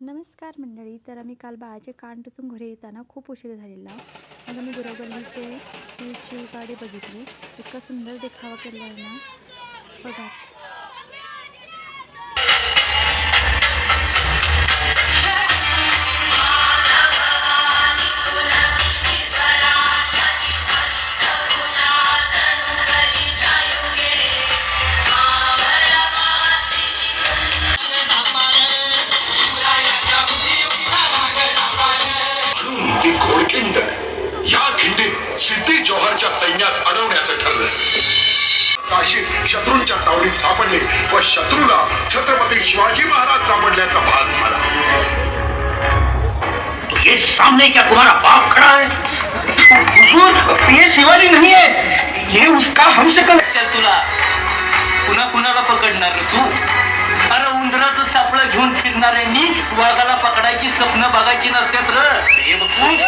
नमस्कार मंडळी. तर आम्ही काल बाळाचे कान टोचून घरी येताना खूप उशीर झालेला. मग आम्ही गुरवगल्लीचे ची गाडी बघितली. इतका सुंदर देखावा केला आहे ना, बघाच. की घोडखिंड या खिंडीत सिद्धी जोहरच्या सैन्यास अडवण्याचं ठरलं. काशीत शत्रूंच्या तावडीत सापडले व शत्रूला छत्रपती शिवाजी महाराज सापडल्याचा भास झाला. तो ये सामने क्या तुम्हारा बाप खड़ा है? हुजूर, ये शिवाजी नहीं है, ये उसका हमशक्ल है. तुला पुन्हा कुणाला पकडणार रे तू? अरे उंदराचं सापळं घेऊन फिरणाऱ्यांनी वाघाला पकडायची स्वप्न बघायची नसतात र. हे बघूस